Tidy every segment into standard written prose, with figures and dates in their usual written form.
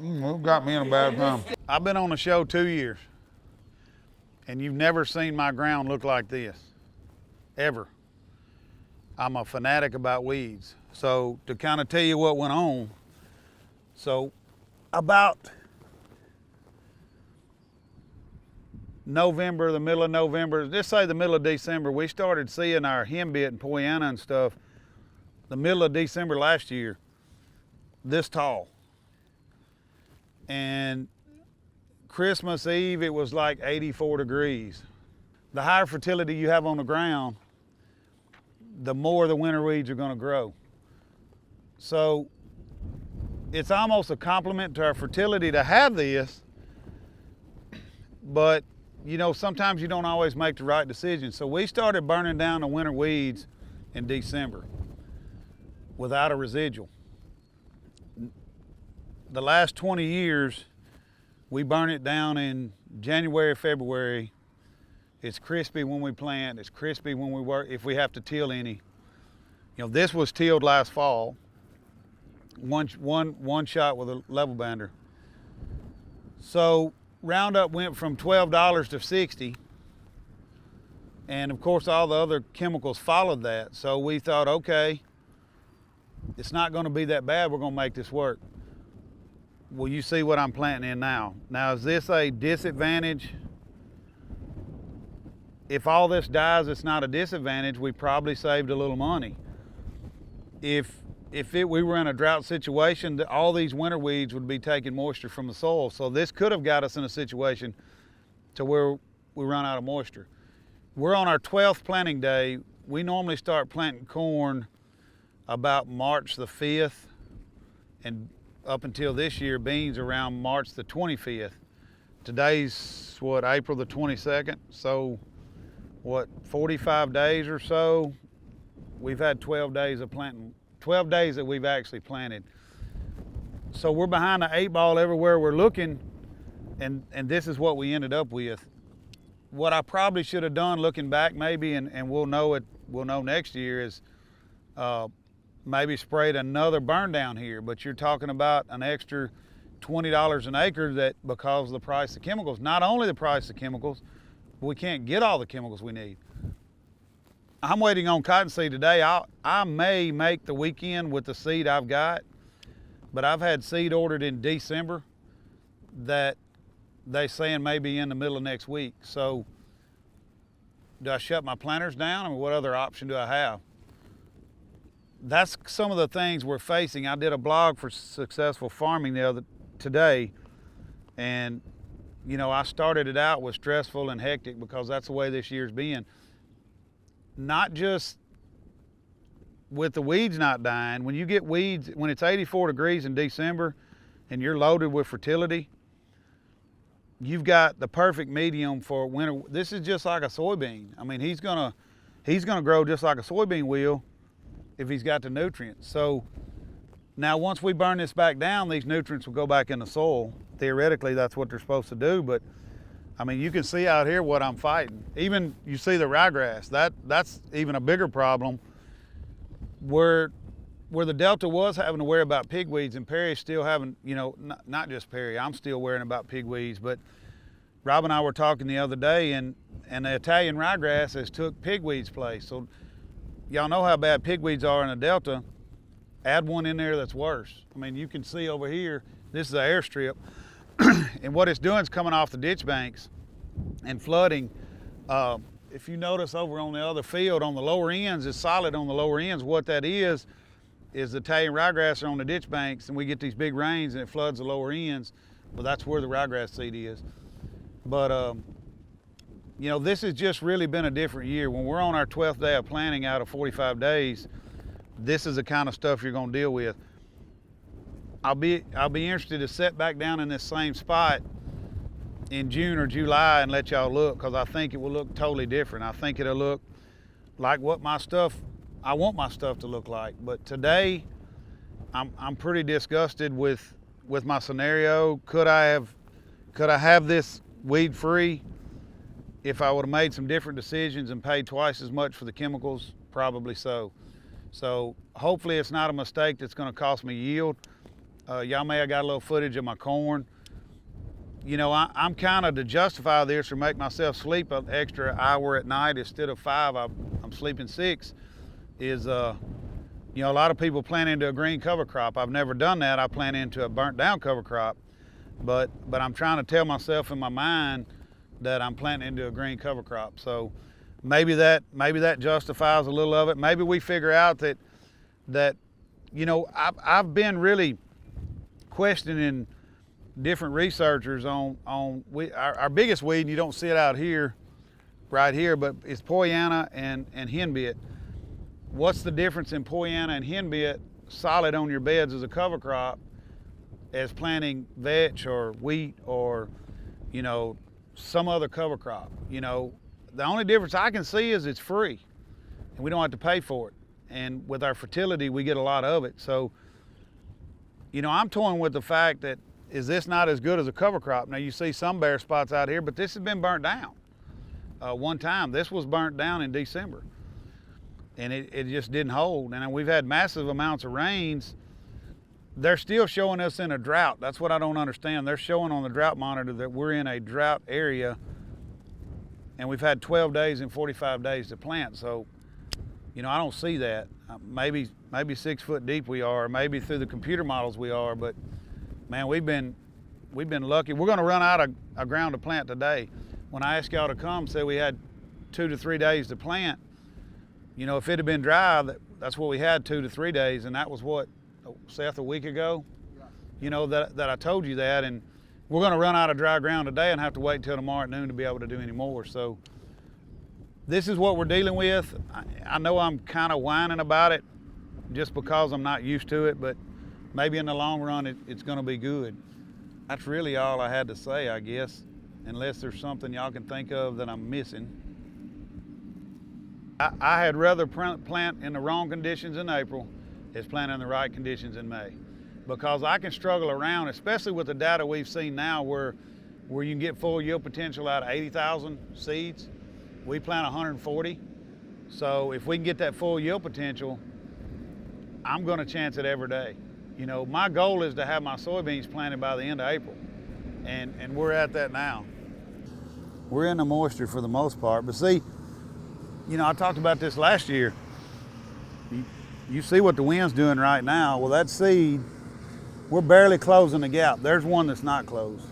Got me in a bad time. I've been on the show 2 years, and you've never seen my ground look like this, ever. I'm a fanatic about weeds. So to kind of tell you what went on, so about November, the middle of November, just say the middle of December, we started seeing our henbit and poiana and stuff the middle of December last year, this tall. And Christmas Eve, it was like 84 degrees. The higher fertility you have on the ground, the more the winter weeds are gonna grow. So it's almost a compliment to our fertility to have this, but you know, sometimes you don't always make the right decision. So we started burning down the winter weeds in December without a residual. The last 20 years, we burn it down in January, February. It's crispy when we plant, it's crispy when we work, if we have to till any. You know, this was tilled last fall, one shot with a level bander. So Roundup went from $12 to $60, and of course all the other chemicals followed that. So we thought, okay, it's not gonna be that bad, we're gonna make this work. Well, you see what I'm planting in now. Now, is this a disadvantage? If all this dies, it's not a disadvantage. We probably saved a little money. If we were in a drought situation, all these winter weeds would be taking moisture from the soil. So this could have got us in a situation to where we run out of moisture. We're on our 12th planting day. We normally start planting corn about March the 5th, and up until this year, beans around March the 25th. Today's what, April the 22nd? So what, 45 days or so? We've had 12 days of planting, 12 days that we've actually planted. So we're behind the 8 ball everywhere we're looking, and this is what we ended up with. What I probably should have done looking back maybe, and we'll know next year, is maybe sprayed another burn down here, but you're talking about an extra $20 an acre, that because of the price of chemicals. Not only the price of chemicals, we can't get all the chemicals we need. I'm waiting on cottonseed today. I may make the weekend with the seed I've got, but I've had seed ordered in December that they saying maybe in the middle of next week. So do I shut my planters down, or what other option do I have? That's some of the things we're facing. I did a blog for Successful Farming today, and you know, I started it out with stressful and hectic because that's the way this year's been. Not just with the weeds not dying. When you get weeds, when it's 84 degrees in December and you're loaded with fertility, you've got the perfect medium for winter. This is just like a soybean. I mean, he's gonna grow just like a soybean will if he's got the nutrients. So now once we burn this back down, these nutrients will go back in the soil. Theoretically, that's what they're supposed to do, but I mean, you can see out here what I'm fighting. Even you see the ryegrass, that's even a bigger problem. Where the Delta was having to worry about pigweeds, and Perry's still having, you know, not just Perry, I'm still worrying about pigweeds, but Rob and I were talking the other day, and the Italian ryegrass has took pigweeds' place. So y'all know how bad pigweeds are in the Delta. Add one in there that's worse. I mean, you can see over here, this is an airstrip, and what it's doing is coming off the ditch banks and flooding. If you notice over on the other field, on the lower ends, it's solid on the lower ends. What that is the Italian ryegrass are on the ditch banks, and we get these big rains and it floods the lower ends. Well, that's where the ryegrass seed is. But you know, this has just really been a different year. When we're on our 12th day of planting out of 45 days, this is the kind of stuff you're gonna deal with. I'll be interested to sit back down in this same spot in June or July and let y'all look, because I think it will look totally different. I think it'll look like what I want my stuff to look like. But today, I'm pretty disgusted with my scenario. Could I have this weed free if I would have made some different decisions and paid twice as much for the chemicals? Probably so. So hopefully it's not a mistake that's going to cost me yield. Y'all may have got a little footage of my corn. You know, I'm kind of, to justify this or make myself sleep an extra hour at night instead of 5, I'm sleeping 6, is, you know, a lot of people plant into a green cover crop. I've never done that. I plant into a burnt down cover crop, but I'm trying to tell myself in my mind that I'm planting into a green cover crop. So maybe that justifies a little of it. Maybe we figure out that you know, I've been really questioning different researchers on our biggest weed, and you don't see it out here, right here, but it's Pollyanna and henbit. What's the difference in Pollyanna and henbit solid on your beds as a cover crop as planting vetch or wheat or, you know, some other cover crop? You know, the only difference I can see is it's free and we don't have to pay for it. And with our fertility, we get a lot of it. So, you know, I'm toying with the fact that, is this not as good as a cover crop? Now you see some bare spots out here, but this has been burnt down. One time, this was burnt down in December and it just didn't hold. And we've had massive amounts of rains. They're still showing us in a drought. That's what I don't understand. They're showing on the drought monitor that we're in a drought area and we've had 12 days and 45 days to plant. So, you know, I don't see that. Maybe 6 foot deep we are, maybe through the computer models we are, but man, we've been lucky. We're gonna run out of ground to plant today. When I asked y'all to come, said we had 2 to 3 days to plant. You know, if it had been dry, that's what we had, 2 to 3 days, and that was what, Seth, a week ago? Yeah. You know, that I told you that, and we're gonna run out of dry ground today and have to wait until tomorrow at noon to be able to do any more. So this is what we're dealing with. I know I'm kind of whining about it just because I'm not used to it, but maybe in the long run it's going to be good. That's really all I had to say, I guess, unless there's something y'all can think of that I'm missing. I had rather plant in the wrong conditions in April as plant in the right conditions in May, because I can struggle around, especially with the data we've seen now where you can get full yield potential out of 80,000 seeds. We plant 140, so if we can get that full yield potential, I'm going to chance it every day. You know, my goal is to have my soybeans planted by the end of April, and we're at that now. We're in the moisture for the most part, but see, you know, I talked about this last year. You see what the wind's doing right now. Well, that seed, we're barely closing the gap. There's one that's not closed.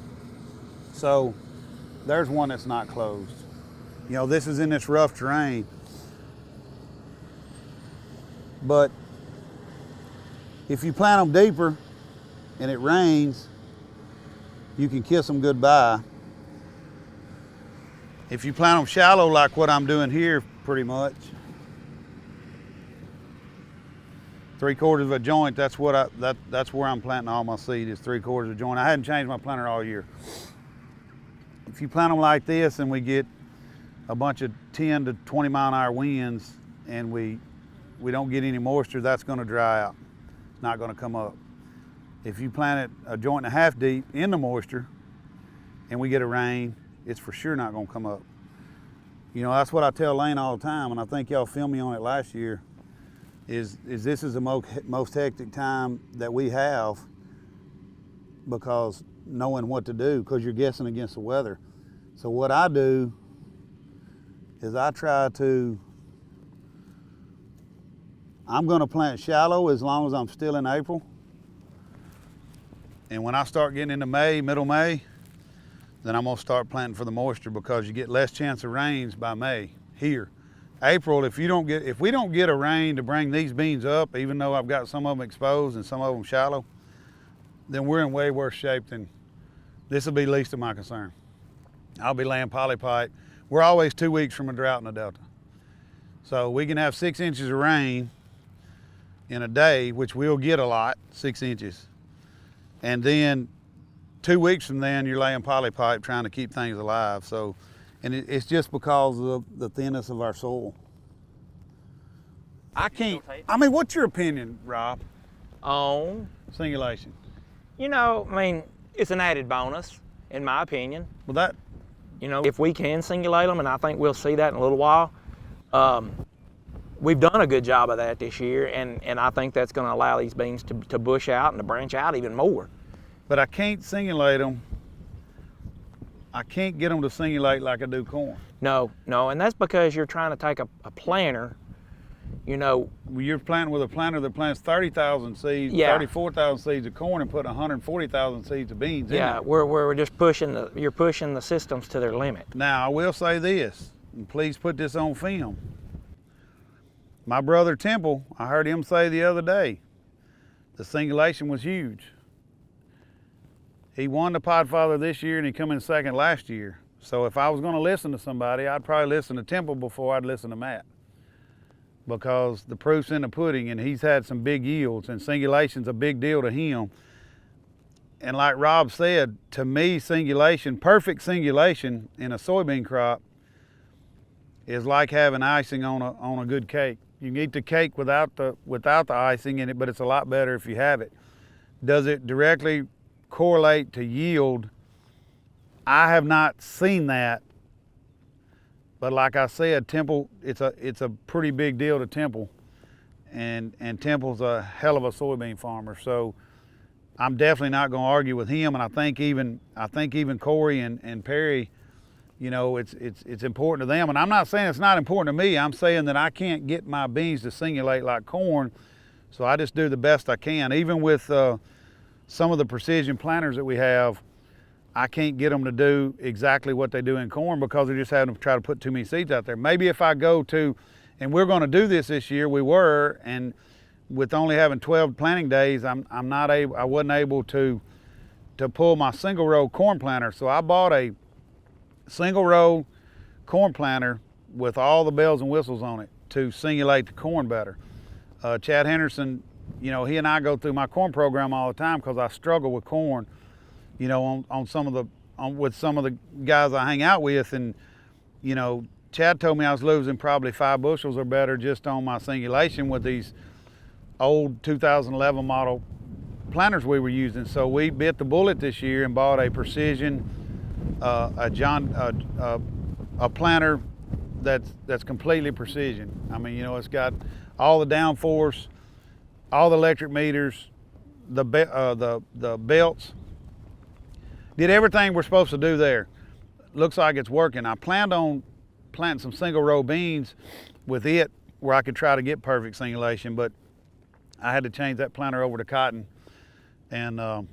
So there's one that's not closed. You know, this is in this rough terrain. But if you plant them deeper and it rains, you can kiss them goodbye. If you plant them shallow like what I'm doing here, pretty much, 3/4 of a joint, that's where I'm planting all my seed, is 3/4 of a joint. I hadn't changed my planter all year. If you plant them like this and we get a bunch of 10 to 20 mile an hour winds and we don't get any moisture, that's going to dry out. It's not going to come up. If you plant it a joint and a half deep in the moisture and we get a rain, it's for sure not going to come up. You know, that's what I tell Lane all the time, and I think y'all filmed me on it last year, is this is the most hectic time that we have, because knowing what to do, because you're guessing against the weather. So what I do is I'm going to plant shallow as long as I'm still in April. And when I start getting into May, middle May, then I'm going to start planting for the moisture, because you get less chance of rains by May here. April, if we don't get a rain to bring these beans up, even though I've got some of them exposed and some of them shallow, then we're in way worse shape than, this will be least of my concern. I'll be laying polypipe. We're always 2 weeks from a drought in the Delta. So we can have 6 inches of rain in a day, which we'll get a lot, 6 inches. And then 2 weeks from then, you're laying polypipe trying to keep things alive. So, and it's just because of the thinness of our soil. I mean, what's your opinion, Rob? On? Singulation. You know, I mean, it's an added bonus, in my opinion. Well, that, you know, if we can singulate them, and I think we'll see that in a little while, we've done a good job of that this year, and I think that's going to allow these beans to bush out and to branch out even more. But I can't singulate them. I can't get them to singulate like I do corn. No, and that's because you're trying to take a planter, you know. You're planting with a planter that plants 30,000 seeds, Yeah. 34,000 seeds of corn, and putting 140,000 seeds of beans in Yeah, it. we're just you're pushing the systems to their limit. Now, I will say this, and please put this on film. My brother Temple, I heard him say the other day, the singulation was huge. He won the Podfather this year and he come in second last year. So if I was going to listen to somebody, I'd probably listen to Temple before I'd listen to Matt. Because the proof's in the pudding, and he's had some big yields, and singulation's a big deal to him. And like Rob said, to me, perfect singulation in a soybean crop is like having icing on a good cake. You can eat the cake without the icing in it, but it's a lot better if you have it. Does it directly correlate to yield? I have not seen that, but like I said, Temple, it's a pretty big deal to Temple, and Temple's a hell of a soybean farmer. So I'm definitely not going to argue with him, and I think even Corey and Perry, you know, it's important to them. And I'm not saying it's not important to me. I'm saying that I can't get my beans to singulate like corn, so I just do the best I can. Even with some of the precision planters that we have, I can't get them to do exactly what they do in corn because they're just having to try to put too many seeds out there. Maybe if I go to, and we're going to do this year, and with only having 12 planting days, I wasn't able to pull my single row corn planter. So I bought a single row corn planter with all the bells and whistles on it to singulate the corn better. Chad Henderson, you know, he and I go through my corn program all the time because I struggle with corn, you know, with some of the guys I hang out with. And, you know, Chad told me I was losing probably 5 bushels or better just on my singulation with these old 2011 model planters we were using. So we bit the bullet this year and bought a precision, a planter that's completely precision. I mean, you know, it's got all the downforce, all the electric meters, the belts. Did everything we're supposed to do there. Looks like it's working. I planned on planting some single row beans with it where I could try to get perfect singulation, but I had to change that planter over to cotton, and I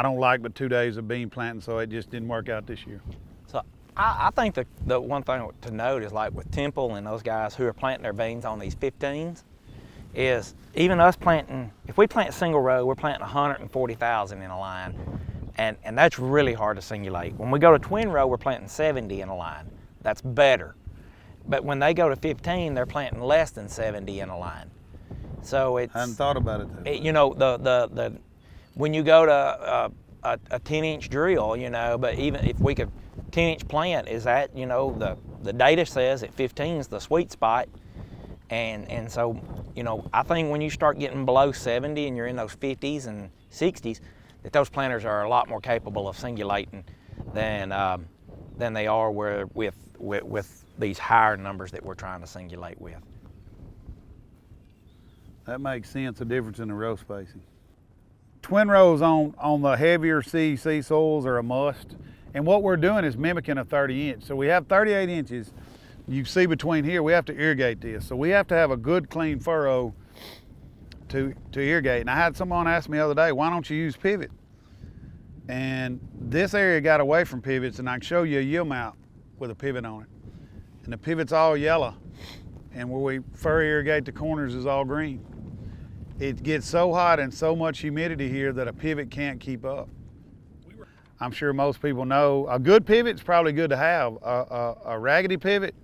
don't like but 2 days of bean planting, so it just didn't work out this year. So I think the one thing to note is, like with Temple and those guys who are planting their beans on these 15s, is even us planting, if we plant single row, we're planting 140,000 in a line, and that's really hard to singulate. When we go to twin row, we're planting 70 in a line. That's better. But when they go to 15, they're planting less than 70 in a line. So it's, I hadn't thought about it. you know, the when you go to a 10-inch drill, you know, but even if we could 10-inch plant, is that, you know, the data says at 15 is the sweet spot. And so, you know, I think when you start getting below 70 and you're in those 50s and 60s, that those planters are a lot more capable of singulating than they are with these higher numbers that we're trying to singulate with. That makes sense, the difference in the row spacing. Twin rows on the heavier CEC soils are a must. And what we're doing is mimicking a 30-inch. So we have 38 inches. You see between here, we have to irrigate this. So we have to have a good clean furrow to irrigate. And I had someone ask me the other day, why don't you use pivot? And this area got away from pivots, and I can show you a yield map with a pivot on it. And the pivot's all yellow. And where we furrow irrigate the corners is all green. It gets so hot and so much humidity here that a pivot can't keep up. I'm sure most people know a good pivot's probably good to have. A raggedy pivot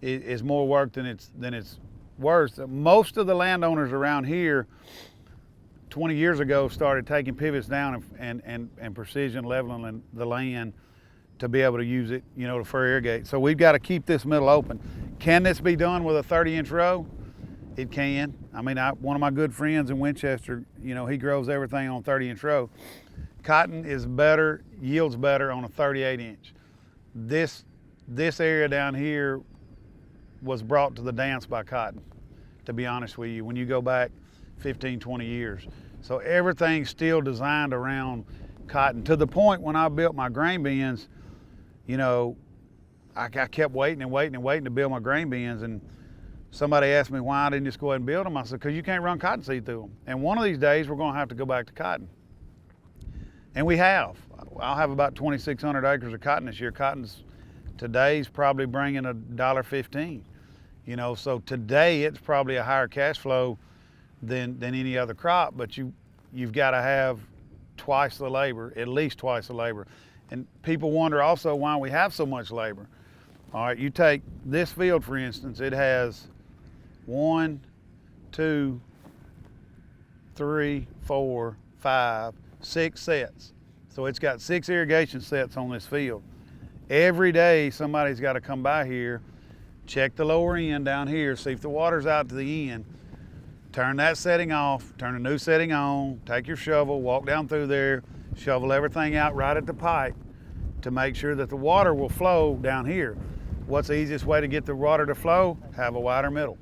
is more work than it's worth. Most of the landowners around here 20 years ago started taking pivots down and precision leveling the land to be able to use it, you know, to furrow irrigate. So we've got to keep this middle open. Can this be done with a 30-inch row? It can. I mean, one of my good friends in Winchester, you know, he grows everything on 30-inch row. Cotton is better, yields better on a 38-inch. This area down here, was brought to the dance by cotton, to be honest with you, when you go back 15, 20 years. So everything's still designed around cotton, to the point when I built my grain bins, you know, I kept waiting to build my grain bins, and somebody asked me why I didn't just go ahead and build them. I said, because you can't run cottonseed through them. And one of these days we're going to have to go back to cotton. And we have. I'll have about 2,600 acres of cotton this year. Cotton's today's probably bringing $1.15. You know, so today it's probably a higher cash flow than any other crop, but you've got to have twice the labor, at least twice the labor. And people wonder also why we have so much labor. All right, you take this field, for instance, it has 1, 2, 3, 4, 5, 6 sets. So it's got 6 irrigation sets on this field. Every day somebody's got to come by here, check the lower end down here, see if the water's out to the end, turn that setting off, turn a new setting on, take your shovel, walk down through there, shovel everything out right at the pipe to make sure that the water will flow down here. What's the easiest way to get the water to flow? Have a wider middle.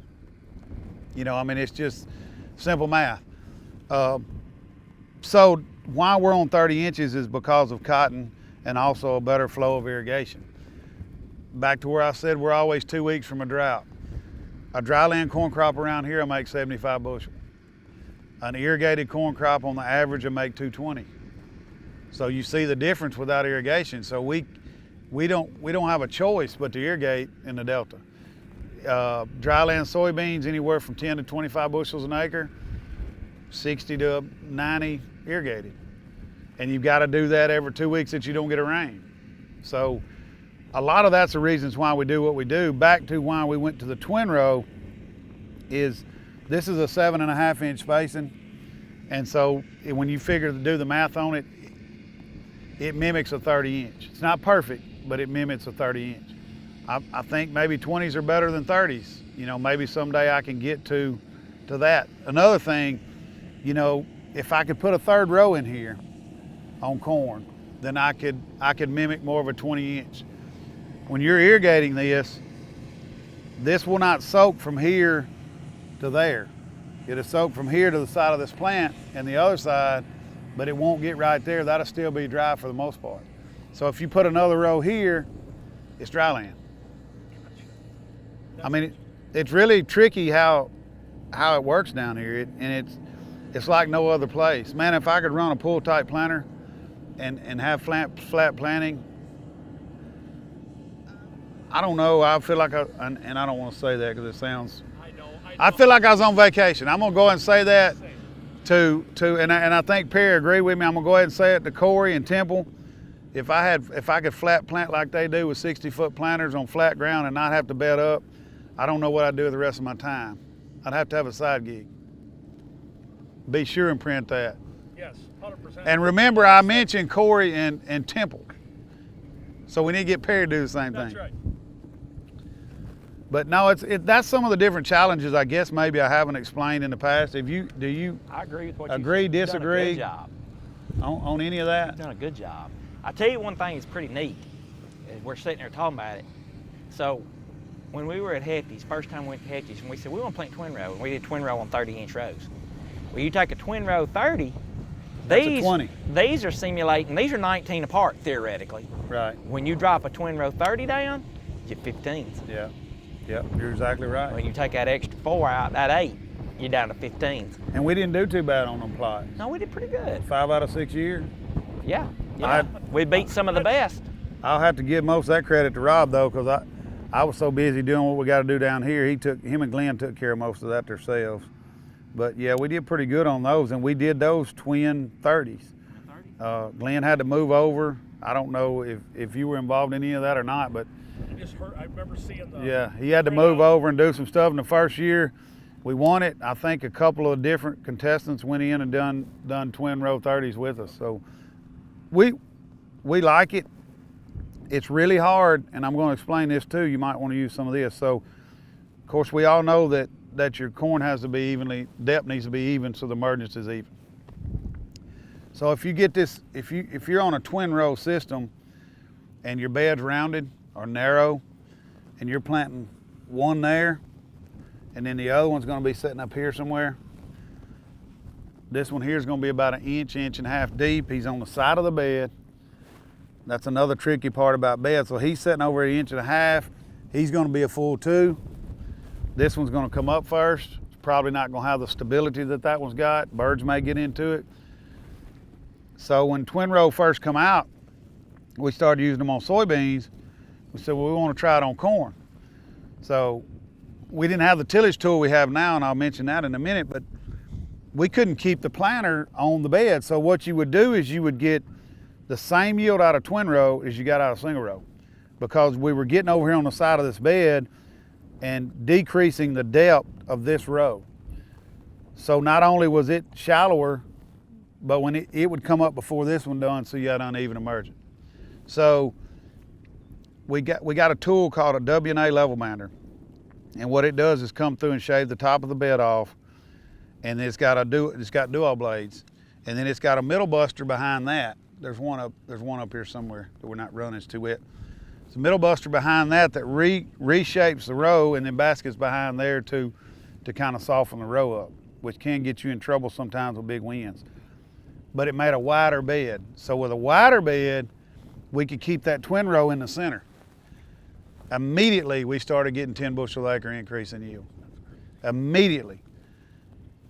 You know, I mean, it's just simple math. So why we're on 30 inches is because of cotton and also a better flow of irrigation. Back to where I said we're always 2 weeks from a drought. A dryland corn crop around here will make 75 bushel. An irrigated corn crop on the average will make 220. So you see the difference without irrigation. So we don't have a choice but to irrigate in the Delta. Dryland soybeans anywhere from 10 to 25 bushels an acre, 60 to 90 irrigated. And you've got to do that every 2 weeks that you don't get a rain. So a lot of that's the reasons why we do what we do. Back to why we went to the twin row is this is a 7.5 inch spacing. And so when you figure to do the math on it, it mimics a 30 inch. It's not perfect, but it mimics a 30 inch. I think maybe 20s are better than 30s. You know, maybe someday I can get to that. Another thing, you know, if I could put a third row in here on corn, then I could mimic more of a 20 inch. When you're irrigating this will not soak from here to there. It'll soak from here to the side of this plant and the other side, but it won't get right there. That'll still be dry for the most part. So if you put another row here, it's dry land. I mean, it's really tricky how it works down here, and it's like no other place. Man, if I could run a pull type planter and have flat planting, I don't know. I feel like and I don't want to say that because it sounds. I feel like I was on vacation. I'm gonna go ahead and say that and I think Perry agreed with me. I'm gonna go ahead and say it to Corey and Temple. If I could flat plant like they do with 60-foot planters on flat ground and not have to bed up, I don't know what I'd do with the rest of my time. I'd have to have a side gig. Be sure and print that. Yes, 100%. And remember, I mentioned Corey and Temple. So we need to get Perry to do the same thing. That's right. But no, that's some of the different challenges I guess maybe I haven't explained in the past. Do you I agree with what you agree, said. disagree? You've done a good job. On any of that? You've done a good job. I tell you one thing that's pretty neat. We're sitting there talking about it. So when we were at Hefty's, first time we went to Hefty's, and we said we want to plant twin row, and we did twin row on 30-inch rows. Well, you take a twin row 30, That's a 20. these are simulating, these are 19 apart theoretically. Right. When you drop a twin row 30 down, you get 15s. Yeah. Yep, you're exactly right. When you take that extra 4 out, that 8, you're down to 15s. And we didn't do too bad on them plots. No, we did pretty good. 5 out of 6 years. Yeah. We beat some of the best. I'll have to give most of that credit to Rob though, because I was so busy doing what we got to do down here. Him and Glenn took care of most of that themselves. But yeah, we did pretty good on those, and we did those twin 30s. Glenn had to move over. I don't know if you were involved in any of that or not, but I just heard. I remember seeing the. yeah, he had to move over and do some stuff in the first year. We won it. I think a couple of different contestants went in and done twin row 30s with us. So we like it. It's really hard, and I'm going to explain this too. You might want to use some of this. So, of course, we all know that your corn has to be evenly, depth needs to be even, so the emergence is even. So if you get this, if you're on a twin row system, and your bed's rounded or narrow, and you're planting one there, and then the other one's gonna be sitting up here somewhere. This one here is gonna be about an inch, inch and a half deep. He's on the side of the bed. That's another tricky part about beds. So he's sitting over an inch and a half. He's gonna be a full 2. This one's gonna come up first. It's probably not gonna have the stability that that one's got. Birds may get into it. So when twin row first come out, we started using them on soybeans. We said, well, we wanna try it on corn. So we didn't have the tillage tool we have now, and I'll mention that in a minute, but we couldn't keep the planter on the bed. So what you would do is you would get the same yield out of twin row as you got out of single row, because we were getting over here on the side of this bed and decreasing the depth of this row. So not only was it shallower, but when it would come up before this one done, so you had uneven emergence. So we got a tool called a W&A level bander. And what it does is come through and shave the top of the bed off, and it's got dual blades, and then it's got a middle buster behind that. There's one up here somewhere that we're not running, it's too wet. It's a middle buster behind that reshapes the row, and then baskets behind there to kind of soften the row up, which can get you in trouble sometimes with big winds. But it made a wider bed. So with a wider bed, we could keep that twin row in the center. Immediately, we started getting 10 bushel acre increase in yield. Immediately.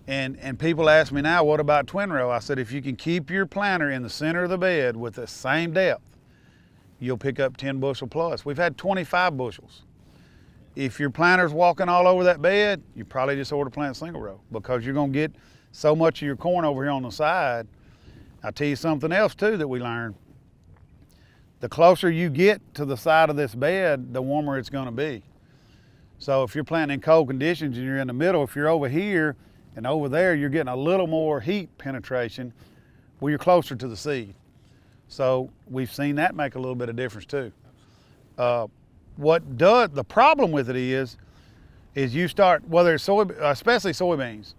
And people ask me now, what about twin row? I said, if you can keep your planter in the center of the bed with the same depth, you'll pick up 10 bushel plus. We've had 25 bushels. If your planter's walking all over that bed, you probably just ought to plant single row, because you're gonna get so much of your corn over here on the side. I'll tell you something else too that we learned. The closer you get to the side of this bed, the warmer it's gonna be. So if you're planting in cold conditions and you're in the middle, if you're over here and over there, you're getting a little more heat penetration where you're closer to the seed. So we've seen that make a little bit of difference too. The problem with it is you start, whether it's especially soybeans,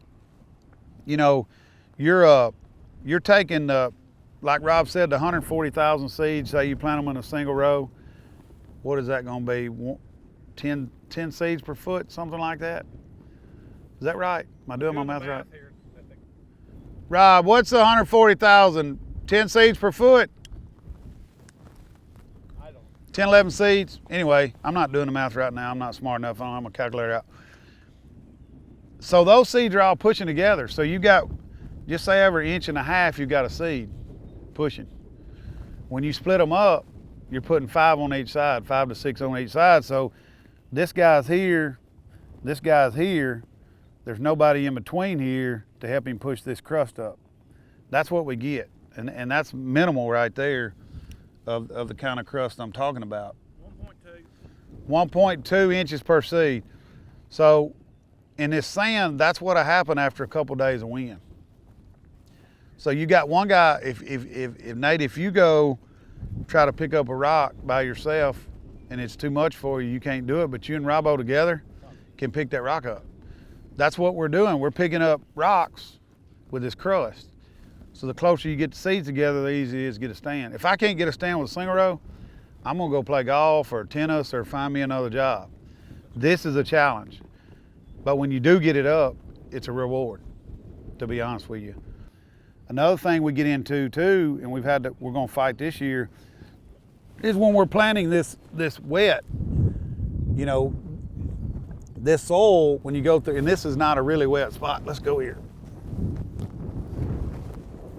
you know, you're taking, like Rob said, the 140,000 seeds, say you plant them in a single row, what is that gonna be? 10 seeds per foot, something like that? Is that right? Am I doing my math right? Here, I think. Rob, what's the 140,000? 10 seeds per foot? I don't. 10, 11 seeds? Anyway, I'm not doing the math right now. I'm not smart enough. I don't have my calculator out. So those seeds are all pushing together. So you got, just say every inch and a half, you've got a seed pushing. When you split them up, you're putting 5 on each side, 5 to 6 on each side. So this guy's here, this guy's here. There's nobody in between here to help him push this crust up. That's what we get. And that's minimal right there of the kind of crust I'm talking about. 1.2. 1.2 inches per seed. So in this sand, that's what happened after a couple days of wind. So you got one guy, if Nate, if you go try to pick up a rock by yourself and it's too much for you, you can't do it, but you and Robbo together can pick that rock up. That's what we're doing. We're picking up rocks with this crust. So the closer you get the seeds together, the easier it is to get a stand. If I can't get a stand with a single row, I'm gonna go play golf or tennis or find me another job. This is a challenge. But when you do get it up, it's a reward, to be honest with you. Another thing we get into too, and we're gonna fight this year, is when we're planting this wet, you know, this soil, when you go through, and this is not a really wet spot. Let's go here.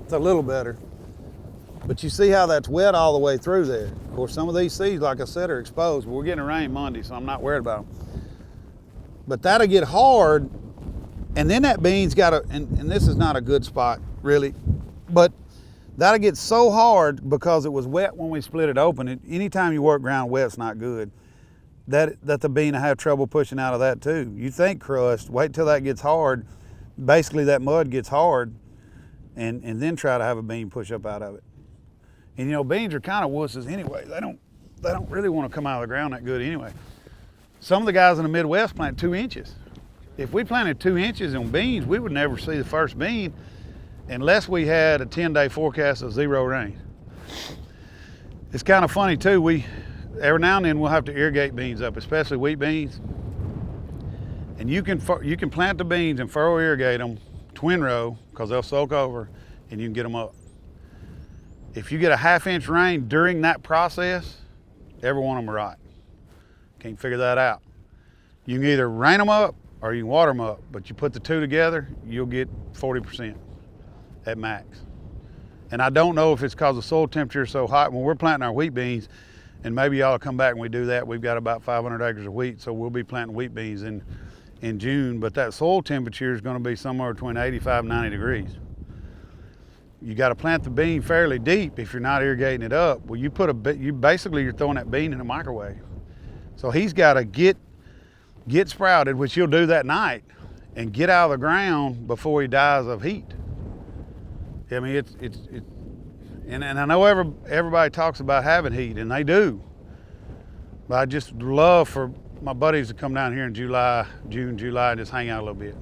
It's a little better. But you see how that's wet all the way through there. Of course, some of these seeds, like I said, are exposed, but we're getting rain Monday, so I'm not worried about them. But that'll get hard, and then that bean's and this is not a good spot, really, but that'll get so hard because it was wet when we split it open. Anytime you work ground wet, it's not good. That the bean will have trouble pushing out of that too. You think crust, wait till that gets hard. Basically that mud gets hard, and then try to have a bean push up out of it. And you know, beans are kind of wusses anyway. They don't really want to come out of the ground that good anyway. Some of the guys in the Midwest plant 2 inches. If we planted 2 inches on beans, we would never see the first bean unless we had a 10-day forecast of 0 rain. It's kind of funny too, every now and then we'll have to irrigate beans up, especially wheat beans. And you can plant the beans and furrow irrigate them, twin row, because they'll soak over, and you can get them up. If you get a 1/2 inch rain during that process, every one of them are right. Can't figure that out. You can either rain them up or you can water them up, but you put the two together, you'll get 40% at max. And I don't know if it's because the soil temperature is so hot. When we're planting our wheat beans, and maybe y'all will come back and we do that, we've got about 500 acres of wheat, so we'll be planting wheat beans in June, but that soil temperature is going to be somewhere between 85 and 90 degrees. You got to plant the bean fairly deep if you're not irrigating it up. Well, you're throwing that bean in a microwave. So he's got to get sprouted, which he'll do that night, and get out of the ground before he dies of heat. I mean, and I know everybody talks about having heat, and they do. But I just love for my buddies to come down here in June, July, and just hang out a little bit.